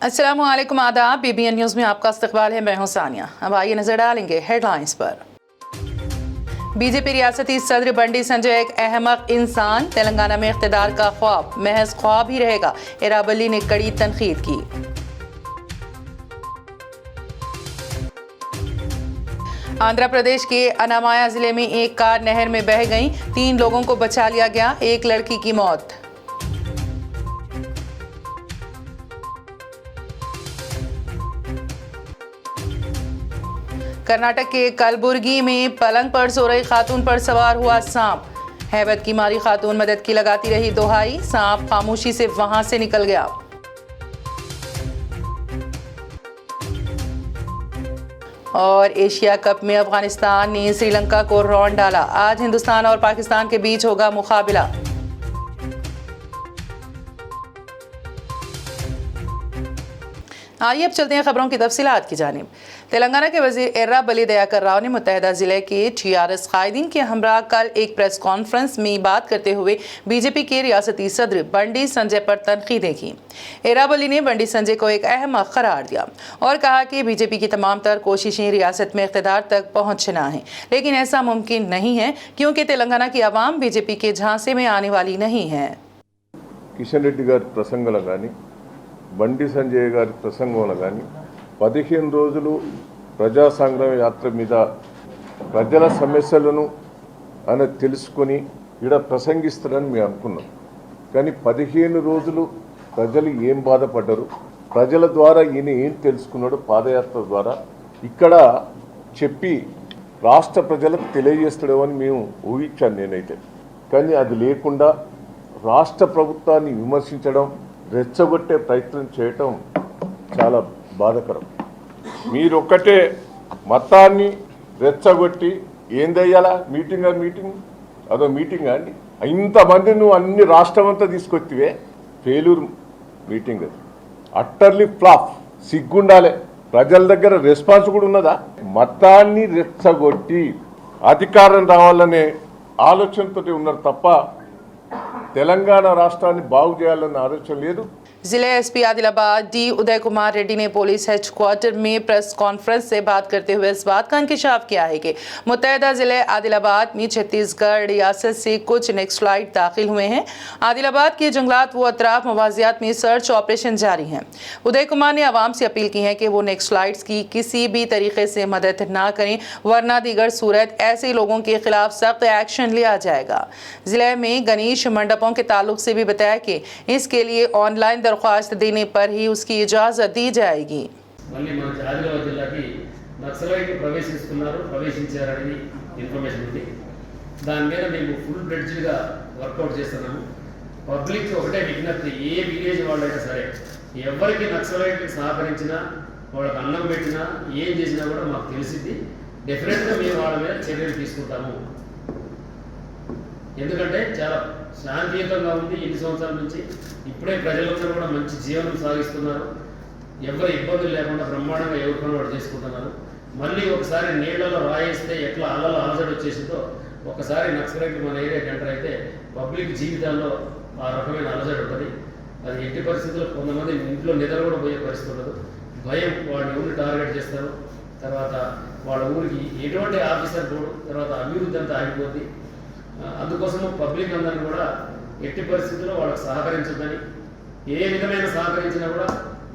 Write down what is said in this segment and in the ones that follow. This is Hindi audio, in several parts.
अस्सलाम वालेकुम, आदाब। BBN न्यूज़ में आपका इस्तकबाल है। मैं हूं सानिया। अब आइए नजर डालेंगे हेडलाइंस पर। बीजेपी रियासती सदर बंडी संजय एक अहमक इंसान, तेलंगाना में इख्तिदार का ख्वाब महज ख्वाब ही रहेगा, एराबली ने कड़ी तनकीद की। आंध्र प्रदेश के अनामाया जिले में एक कार नहर में बह गई, 3 लोगों को बचा लिया गया, एक लड़की की मौत। कर्नाटक के कलबुर्गी में पलंग पर सो रही खातून पर सवार हुआ सांप, हैबत की मारी खातून मदद की लगाती रही दुहाई, सांप खामोशी से वहां से निकल गया। और एशिया कप में अफगानिस्तान ने श्रीलंका को रौंद डाला। आज हिंदुस्तान और पाकिस्तान के बीच होगा मुकाबला। आइए अब चलते हैं खबरों की तफसीलात की जानिब। तेलंगाना के वजीर एर्राबली दयाकर राव ने मुत्तहिदा जिले के TRS कायदीन के हमरा कल एक प्रेस कॉन्फ्रेंस में बात करते हुए बीजेपी के रियासती सदर बंडी संजय पर तनकीदें की। एर्राबली ने बंडी संजय को एक अहमक करार दिया और कहा कि बीजेपी की तमाम तर कोशिशें रियासत में इख्तिदार तक पहुँचना है, लेकिन ऐसा मुमकिन नहीं है क्योंकि तेलंगाना की आवाम बीजेपी के झांसे में आने वाली नहीं है। కిషన్ రెడ్డి గారి ప్రసంగంలో కానీ బండి సంజయ్ గారి ప్రసంగంలో కానీ 15 రోజులు ప్రజా సంగ్రామ యాత్ర మీద ప్రజల సమస్యలను ఆయన తెలుసుకొని ఇక్కడ ప్రసంగిస్తారని మేము అనుకున్నాం. కానీ 15 రోజులు ప్రజలు ఏం బాధపడ్డారు, ప్రజల ద్వారా ఈయన ఏం తెలుసుకున్నాడు పాదయాత్ర ద్వారా ఇక్కడ చెప్పి రాష్ట్ర ప్రజలకు తెలియజేస్తాడో అని మేము ఊహించాను నేనైతే. కానీ అది లేకుండా రాష్ట్ర ప్రభుత్వాన్ని విమర్శించడం, రెచ్చగొట్టే ప్రయత్నం చేయటం చాలా బాధాకరం. మీరొక్కటే మతాన్ని రెచ్చగొట్టి ఏం దయ్యాలా మీటింగ్ అదో మీటింగ్ అండి. ఇంతమంది నువ్వు అన్ని రాష్ట్రం అంతా తీసుకొచ్చివే, ఫెయిల్యూర్ మీటింగ్ అది, అట్టర్లీ ఫ్లాప్. సిగ్గుండాలే, ప్రజల దగ్గర రెస్పాన్స్ కూడా ఉన్నదా? మతాన్ని రెచ్చగొట్టి అధికారం రావాలనే ఆలోచనతో ఉన్నారు తప్ప తెలంగాణ రాష్ట్రాన్ని బాగు చేయాలన్న ఆలోచన లేదు. जिले SP आदिलाबाद D उदय कुमार रेड्डी ने पुलिस हेडक्वार्टर में प्रेस कॉन्फ्रेंस से बात करते हुए इस बात का इंकशाफ किया है कि मुत्तहिदा जिले आदिलाबाद में छत्तीसगढ़ रियासत से कुछ नक्सलाइट दाखिल हुए हैं। आदिलाबाद के जंगलात व अतराफ मवाजियात में सर्च ऑपरेशन जारी है। उदय कुमार ने आवाम से अपील की है कि वो नक्सलाइट्स की किसी भी तरीके से मदद ना करें, वरना दीगर सूरत ऐसे लोगों के खिलाफ सख्त एक्शन लिया जाएगा। जिले में गणेश मंडपों के ताल्लुक से भी बताया कि इसके लिए ऑनलाइन दरख्वास्त देने पर ही उसकी इजाजत दी जाएगी। మళ్ళీ మన ఆదిలాబాద్ జిల్లాకి నక్సలైట్ ప్రవేశించారని ఇన్ఫర్మేషన్ ఉంది. దాని మీద మేము ఫుల్ బ్లెడ్జ్డ్గా వర్కౌట్ చేస్తున్నాము. పబ్లిక్ ఒకటే విజ్ఞప్తి, ఏ విలేజ్ వాళ్ళైనా సరే ఎవరికి నక్సలైట్కి సహకరించినా, వాళ్ళకి అన్నం పెట్టినా, ఏం చేసినా కూడా మాకు తెలిసింది. డెఫినెట్గా మేము వాళ్ళ మీద చర్యలు తీసుకుంటాము. ఎందుకంటే చాలా శాంతియుతంగా ఉంది ఎన్ని సంవత్సరాల నుంచి. ఇప్పుడే ప్రజలందరూ కూడా మంచి జీవనం సాగిస్తున్నారు, ఎవరు ఇబ్బందులు లేకుండా బ్రహ్మాండంగా ఎవరికొని వాడు చేసుకుంటున్నారు. మళ్ళీ ఒకసారి నీళ్లలో రాయేస్తే ఎట్లా అల్లలు అలజడి వచ్చేసిందో ఒకసారి నక్సలైట్ మన ఏరియాకి ఎంటర్ అయితే పబ్లిక్ జీవితాల్లో ఆ రకమైన అలజడి ఉంటుంది. అది ఎట్టి పరిస్థితుల్లో కొంతమంది ఇంట్లో నిద్ర కూడా పోయే పరిస్థితి ఉండదు. భయం, వాడిని ఊరిని టార్గెట్ చేస్తారు. తర్వాత వాళ్ళ ఊరికి ఎటువంటి ఆఫీసర్ పోడు, తర్వాత అభివృద్ధి అంతా ఆగిపోద్ది. అందుకోసము పబ్లిక్ అందరినీ కూడా ఎట్టి పరిస్థితుల్లో వాళ్ళకి సహకరించద్దని, ఏ విధమైన సహకరించినా కూడా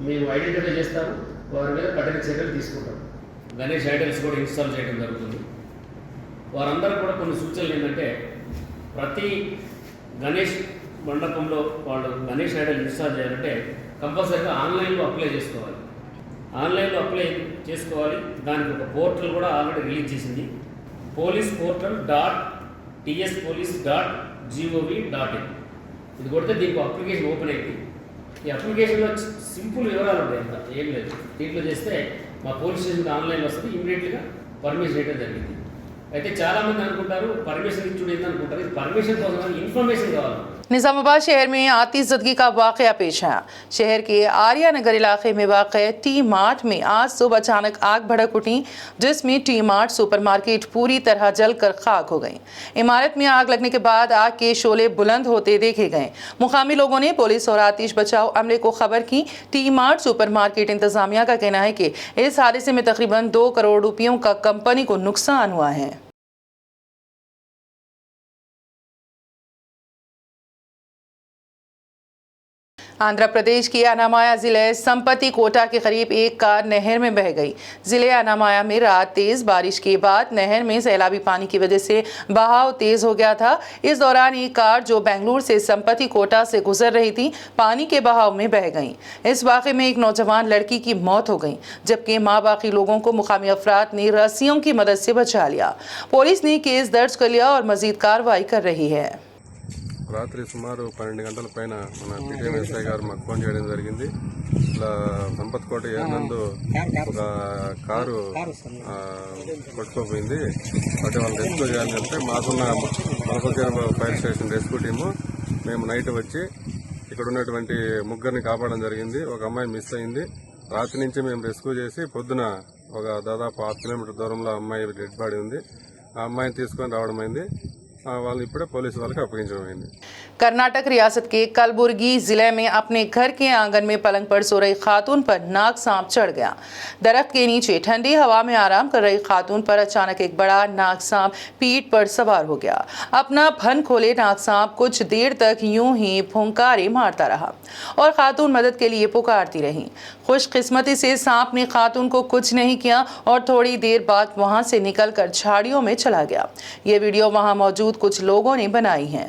మేము ఐడెంటిఫై చేస్తాము, వారి మీద కఠిన చర్యలు తీసుకుంటాం. గణేష్ ఐడల్స్ కూడా ఇన్స్టాల్ చేయడం జరుగుతుంది. వారందరూ కూడా కొన్ని సూచనలు ఏంటంటే, ప్రతి గణేష్ మండపంలో వాళ్ళు గణేష్ ఐడల్ ఇన్స్టాల్ చేయాలంటే కంపల్సరీగా ఆన్లైన్లో అప్లై చేసుకోవాలి. దానికి ఒక పోర్టల్ కూడా ఆల్రెడీ రిలీజ్ చేసింది, policeportal.tspolice.gov.in. ఇది కొడితే దీనికి అప్లికేషన్ ఓపెన్ అయింది. ఈ అప్లికేషన్లో సింపుల్ వివరాలు ఉంటాయి, అంత ఏం లేదు. దీంట్లో చేస్తే మా పోలీస్ స్టేషన్కి ఆన్లైన్లో వస్తుంది, ఇమీడియట్గా పర్మిషన్ ఇవ్వడం జరిగింది. అయితే చాలామంది అనుకుంటారు పర్మిషన్ ఇచ్చుడు ఏంటనుకుంటారు, ఇది పర్మిషన్ కోసం ఇన్ఫర్మేషన్ కావాలి. निजामाबाद शहर में आतिशज़दगी का वाक़या पेश आया। शहर के आर्या नगर इलाके में वाक़ टी मार्ट में आज सुबह अचानक आग भड़क उठी, जिसमें टी मार्ट सुपरमार्केट पूरी तरह जलकर खाक हो गई। इमारत में आग लगने के बाद आग के शोले बुलंद होते देखे गए। मुकामी लोगों ने पुलिस और आतिश बचाव अमले को खबर की। टी मार्ट सुपरमार्केट इंतजामिया का कहना है कि इस हादसे में तकरीबन 2 करोड़ रुपयों का कंपनी को नुकसान हुआ है। आंध्र प्रदेश के अनामाया जिले संपत्ति कोटा के करीब एक कार नहर में बह गई। जिले अनामाया में रात तेज बारिश के बाद नहर में सैलाबी पानी की वजह से बहाव तेज हो गया था। इस दौरान एक कार जो बेंगलुरु से संपत्ति कोटा से गुजर रही थी, पानी के बहाव में बह गई। इस वाक़े में एक नौजवान लड़की की मौत हो गई, जबकि बाकी लोगों को मुकामी अफराद ने रस्सियों की मदद से बचा लिया। पुलिस ने केस दर्ज कर लिया और मजीद कार्रवाई कर रही है। రాత్రి సుమారు 12 గంటల పైన మన పిటిఎం ఎస్ఐ గారు మాకు ఫోన్ చేయడం జరిగింది. ఇలా సంపత్ కోట నందు ఒక కారు కొట్టుకోపోయింది. అంటే వాళ్ళు రెస్క్యూ చేయాలంటే మాకున్న Malapalli fire station rescue team మేము నైట్ వచ్చి ఇక్కడ ఉన్నటువంటి ముగ్గురిని కాపాడడం జరిగింది. ఒక అమ్మాయి మిస్ అయింది. రాత్రి నుంచి మేము రెస్క్యూ చేసి పొద్దున ఒక దాదాపు 8 కిలోమీటర్ దూరంలో అమ్మాయి డెడ్ బాడీ ఉంది. ఆ అమ్మాయిని తీసుకొని రావడం అయింది. వాళ్ళు ఇప్పుడే పోలీసు వాళ్ళకి అప్పగించడం అయింది. कर्नाटक रियासत के कलबुर्गी जिले में अपने घर के आंगन में पलंग पर सो रही खातून पर नाग सांप चढ़ गया। दरख्त के नीचे ठंडी हवा में आराम कर रही खातून पर अचानक एक बड़ा नाग सांप पीठ पर सवार हो गया। अपना फन खोले नाग सांप कुछ देर तक यूं ही फुंकारे मारता रहा और खातून मदद के लिए पुकारती रही। खुशकिस्मती से सांप ने खातून को कुछ नहीं किया और थोड़ी देर बाद वहां से निकलकर झाड़ियों में चला गया। ये वीडियो वहां मौजूद कुछ लोगों ने बनाई है।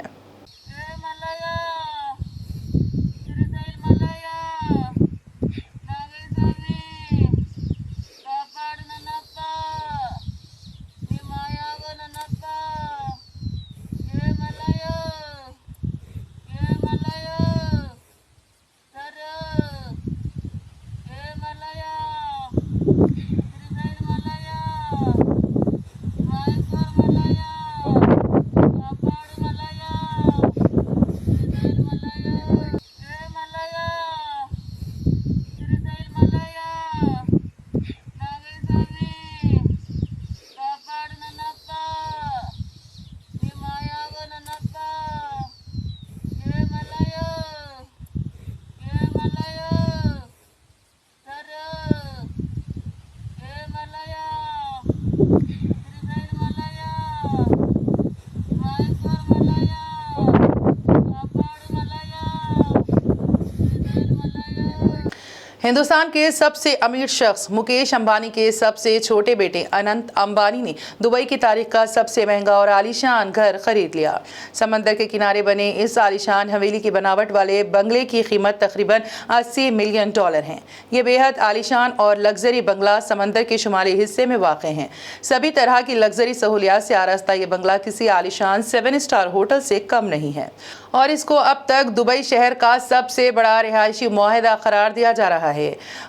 हिंदुस्तान के सबसे अमीर शख्स मुकेश अंबानी के सबसे छोटे बेटे अनंत अंबानी ने दुबई की तारीख का सबसे महंगा और आलीशान घर खरीद लिया। समंदर के किनारे बने इस आलीशान हवेली की बनावट वाले बंगले की कीमत तकरीबन $80 मिलियन है। ये बेहद आलीशान और लग्जरी बंगला समंदर के शुमाली हिस्से में वाक़ है। सभी तरह की लग्जरी सहूलियात से आरास्ता ये बंगला किसी आलीशान 7 स्टार होटल से कम नहीं है और इसको अब तक दुबई शहर का सबसे बड़ा रिहायशी मुआहदा करार दिया जा रहा है।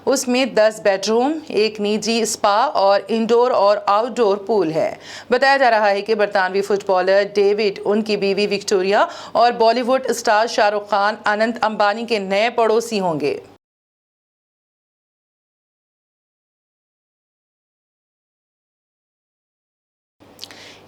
उसमें 10 बेडरूम, एक निजी स्पा और इंडोर और आउटडोर पूल है। बताया जा रहा है कि बरतानवी फुटबॉलर डेविड, उनकी बीवी विक्टोरिया और बॉलीवुड स्टार शाहरुख खान अनंत अंबानी के नए पड़ोसी होंगे।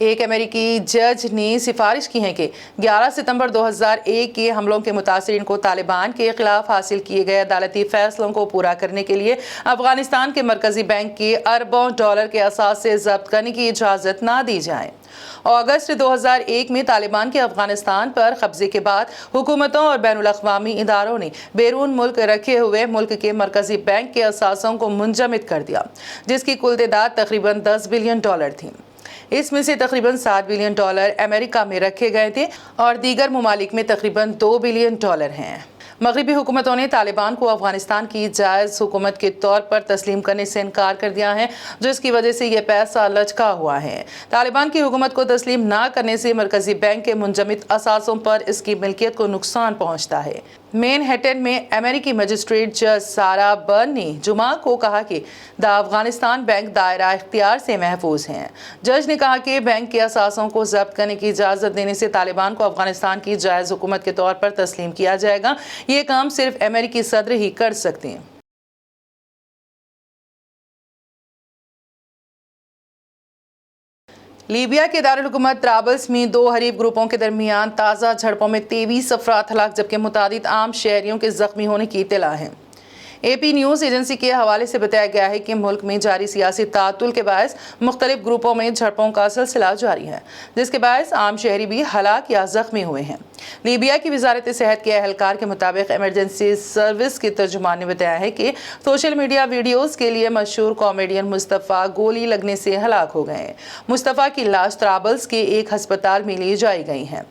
एक अमेरिकी जज ने सिफारिश की है कि 11 सितंबर 2001 के हमलों के मुतासिरीन को तालिबान के खिलाफ हासिल किए गए अदालती फैसलों को पूरा करने के लिए अफगानिस्तान के मरकजी बैंक के अरबों डॉलर के असास से जब्त करने की इजाज़त ना दी जाए। अगस्त 2001 में तालिबान के अफगानिस्तान पर कब्जे के बाद हुकूमतों और बैनुल-अक़वामी इदारों ने बैरून मुल्क रखे हुए मुल्क के मरकजी बैंक के असासों को मुंजमद कर दिया, जिसकी कुल तादाद तकरीबन $10 बिलियन थी। इसमें से तकरीबन $7 बिलियन अमेरिका में रखे गए थे और दीगर ममालिक में तकरीबन $2 बिलियन हैं। मगरिबी हुकूमतों ने तालिबान को अफगानिस्तान की जायज़ हुकूमत के तौर पर तस्लीम करने से इनकार कर दिया है, जिसकी वजह से यह पैसा लचका हुआ है। तालिबान की हुकूमत को तस्लीम ना करने से मरकजी बैंक के मुंजमद असासों पर इसकी मिल्कियत को नुकसान पहुँचता है। मैनहट्टन में अमेरिकी मजिस्ट्रेट जज सारा बर्न ने जुमा को कहा कि अफगानिस्तान बैंक दायरा इख्तियार से महफूज हैं। जज ने कहा कि बैंक के असासों को जब्त करने की इजाज़त देने से तालिबान को अफगानिस्तान की जायज़ हुकूमत के तौर पर तस्लीम किया जाएगा। ये काम सिर्फ अमेरिकी सदर ही कर सकते हैं। लीबिया के दारुल हुकूमत त्राबल्स में दो हरीफ ग्रुपों के दरमियान ताज़ा झड़पों में 23 अफराद हलाक जबकि मुतादिद आम शहरियों के जख्मी होने की इत्तला है। AP न्यूज़ एजेंसी के हवाले से बताया गया है कि मुल्क में जारी सियासी तातुल के बायस मुख्तलिफ ग्रुपों में झड़पों का सिलसिला जारी है, जिसके बायस आम शहरी भी हलाक या जख्मी हुए हैं। लीबिया की वजारत सेहत के अहलकार के मुताबिक इमरजेंसी सर्विस के तर्जुमान ने बताया है कि सोशल मीडिया वीडियोज़ के लिए मशहूर कॉमेडियन मुस्तफ़ा गोली लगने से हलाक हो गए। मुस्तफ़ा की लाश त्राबल्स के एक अस्पताल में ले जाई गई है।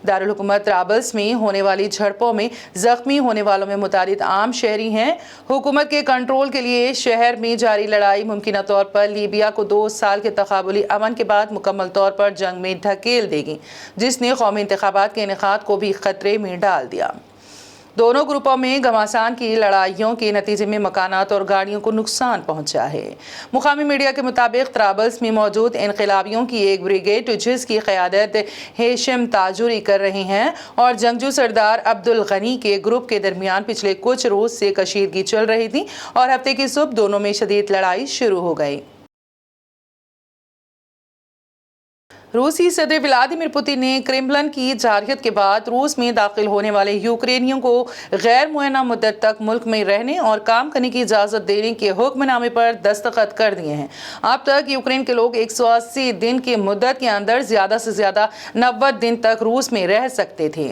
दारुल हुकूमत त्राबल्स में होने वाली झड़पों में जख्मी होने वालों में मुतादिद आम शहरी हैं। हुकूमत के कंट्रोल के लिए शहर में जारी लड़ाई मुमकिन तौर पर लीबिया को 2 साल के तकाबुली अमन के बाद मुकम्मल तौर पर जंग में ढकेल देगी, जिसने कौमी इंतखाबात के इनेकाद को भी खतरे में डाल दिया। दोनों ग्रुपों में घमासान की लड़ाइयों के नतीजे में मकानात और गाड़ियों को नुकसान पहुंचा है। मुकामी मीडिया के मुताबिक त्राबल्स में मौजूद इनकलाबियों की एक ब्रिगेड जिसकी क़यादत हेशम ताजूरी कर रहे हैं और जंगजू सरदार अब्दुल गनी के ग्रुप के दरमियान पिछले कुछ रोज से कशीदगी चल रही थी और हफ्ते की सुबह दोनों में शदीद लड़ाई शुरू हो गई। रूसी सदर व्लादिमीर पुतिन ने क्रेमलिन की जारहियत के बाद रूस में दाखिल होने वाले यूक्रेनियों को गैर मुअय्यना मुद्दत तक मुल्क में रहने और काम करने की इजाज़त देने के हुक्मनामे पर दस्तखत कर दिए हैं। अब तक यूक्रेन के लोग 180 दिन की मुद्दत के अंदर ज़्यादा से ज़्यादा 90 दिन तक रूस में रह सकते थे।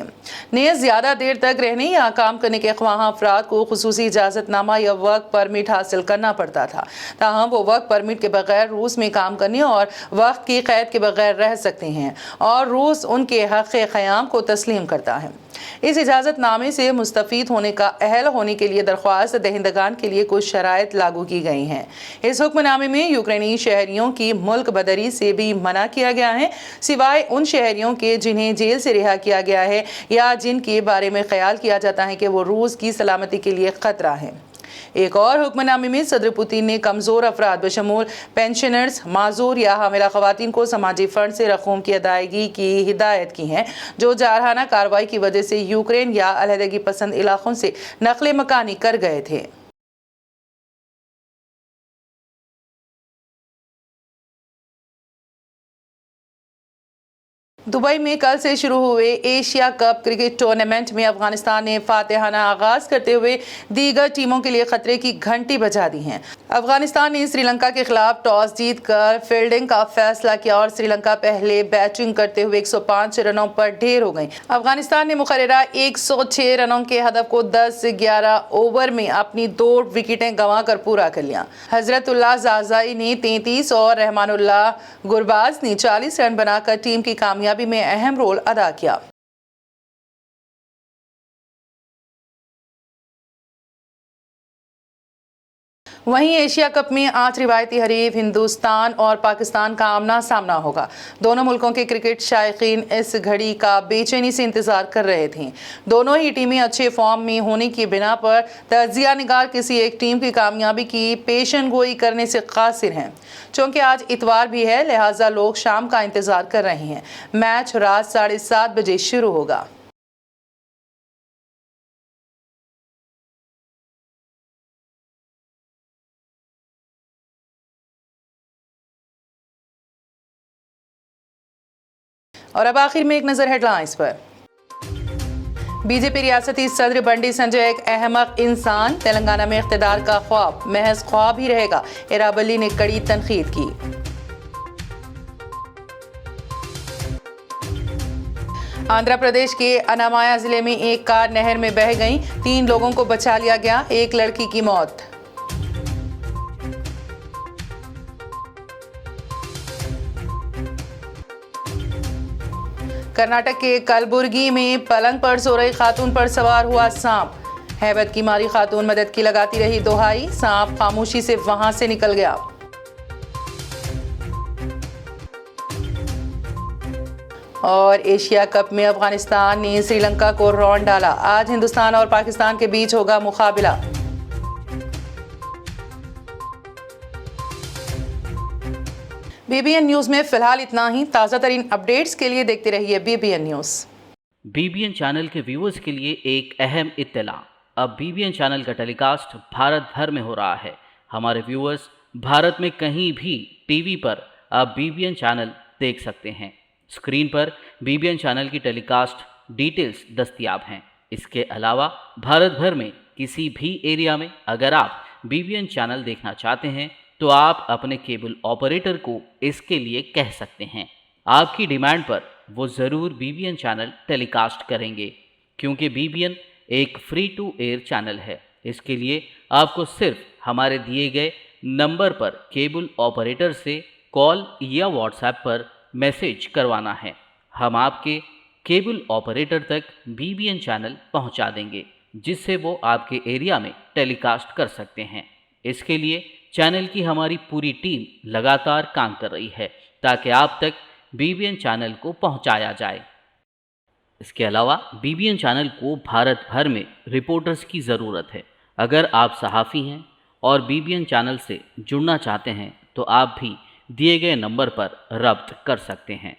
नेज़ ज़्यादा देर तक रहने या काम करने के ख्वाह अफराद को खुसूसी इजाज़तनामा या वर्क परमिट हासिल करना पड़ता था, ताहम वो वर्क परमिट के बगैर रूस में काम करने और वक्त की कैद के बगैर रह सकते हैं और रूस उनके हक़ क़याम को तस्लीम करता है। इस इजाज़तनामे से मुस्तफ़ीद होने का अहल होने के लिए दरख्वास्त दहिंदगान के लिए कुछ शराइत लागू की गई हैं। इस हुक्मनामे में यूक्रेनी शहरियों की मुल्क बदरी से भी मना किया गया है, सिवाय उन शहरियों के जिन्हें जेल से रिहा किया गया है या जिनके बारे में ख्याल किया जाता है कि वो रूस की सलामती के लिए ख़तरा है। एक और हुक्मनामे में सदर पुतिन ने कमज़ोर अफराद बशमूल पेंशनर्स, माजूर या हामिला ख़वातीन को समाजी फ़ंड से रकूम की अदायगी की हिदायत की है, जो जारहाना कार्रवाई की वजह से यूक्रेन या अलहदगी पसंद इलाक़ों से नक़ल मकानी कर गए थे। दुबई में कल से शुरू हुए एशिया कप क्रिकेट टूर्नामेंट में अफगानिस्तान ने फातिहाना आगाज करते हुए दीगर टीमों के लिए खतरे की घंटी बजा दी है। अफगानिस्तान ने श्रीलंका के खिलाफ टॉस जीतकर फील्डिंग का फैसला किया और श्रीलंका पहले बैटिंग करते हुए 105 रनों पर ढेर हो गई। अफगानिस्तान ने मुकर्ररा 106 रनों के हदफ को 10-11 ओवर में अपनी 2 विकेटें गंवाकर पूरा कर लिया। हजरतुल्लाह जाज़ाई ने 33 और रहमानुल्लाह गुरबाज ने 40 रन बनाकर टीम की कामयाबी में अहम रोल अदा किया। वहीं एशिया कप में 8 रिवायती हरीफ हिंदुस्तान और पाकिस्तान का आमना सामना होगा। दोनों मुल्कों के क्रिकेट शायकीन इस घड़ी का बेचैनी से इंतजार कर रहे थे। दोनों ही टीमें अच्छे फॉर्म में होने की बिना पर तजिया निगार किसी एक टीम की कामयाबी की पेशनगोई करने से कासिर हैं। चूंकि आज इतवार भी है, लिहाजा लोग शाम का इंतजार कर रहे हैं। मैच रात 7:30 बजे शुरू होगा। और अब आखिर में एक नजर हेडलाइंस पर। बीजेपी रियासती सदर बंडी संजय एक अहमक इंसान, तेलंगाना में इख्तिदार का ख्वाब महज ख्वाब ही रहेगा, इरावली ने कड़ी तनकीद की। आंध्र प्रदेश के अनामाया जिले में एक कार नहर में बह गई, 3 लोगों को बचा लिया गया, एक लड़की की मौत। कर्नाटक के कलबुर्गी में पलंग पर सो रही खातून पर सवार हुआ सांप, हैबत की मारी खातून मदद की लगाती रही दुहाई, सांप खामोशी से वहां से निकल गया। और एशिया कप में अफगानिस्तान ने श्रीलंका को रौंद डाला। आज हिंदुस्तान और पाकिस्तान के बीच होगा मुकाबला। बीबीएन न्यूज में फिलहाल इतना ही। ताज़ा तरीन अपडेट्स के लिए देखते रहिए बीबीएन न्यूज। बीबीएन चैनल के व्यूअर्स के लिए एक अहम इत्तला। अब बीबीएन चैनल का टेलीकास्ट भारत भर में हो रहा है। हमारे व्यूअर्स भारत में कहीं भी टीवी पर अब बीबीएन चैनल देख सकते हैं। स्क्रीन पर बीबीएन चैनल की टेलीकास्ट डिटेल्स दस्तयाब हैं। इसके अलावा भारत भर में किसी भी एरिया में अगर आप बीबीएन चैनल देखना चाहते हैं तो आप अपने केबल ऑपरेटर को इसके लिए कह सकते हैं। आपकी डिमांड पर वो ज़रूर बीबीएन चैनल टेलीकास्ट करेंगे, क्योंकि बीबीएन एक फ्री टू एयर चैनल है। इसके लिए आपको सिर्फ हमारे दिए गए नंबर पर केबल ऑपरेटर से कॉल या व्हाट्सएप पर मैसेज करवाना है। हम आपके केबल ऑपरेटर तक बीबीएन चैनल पहुंचा देंगे, जिससे वो आपके एरिया में टेलीकास्ट कर सकते हैं। इसके लिए चैनल की हमारी पूरी टीम लगातार काम कर रही है ताकि आप तक बीबीएन चैनल को पहुंचाया जाए। इसके अलावा बीबीएन चैनल को भारत भर में रिपोर्टर्स की ज़रूरत है। अगर आप सहाफ़ी हैं और बीबीएन चैनल से जुड़ना चाहते हैं तो आप भी दिए गए नंबर पर रब्त कर सकते हैं।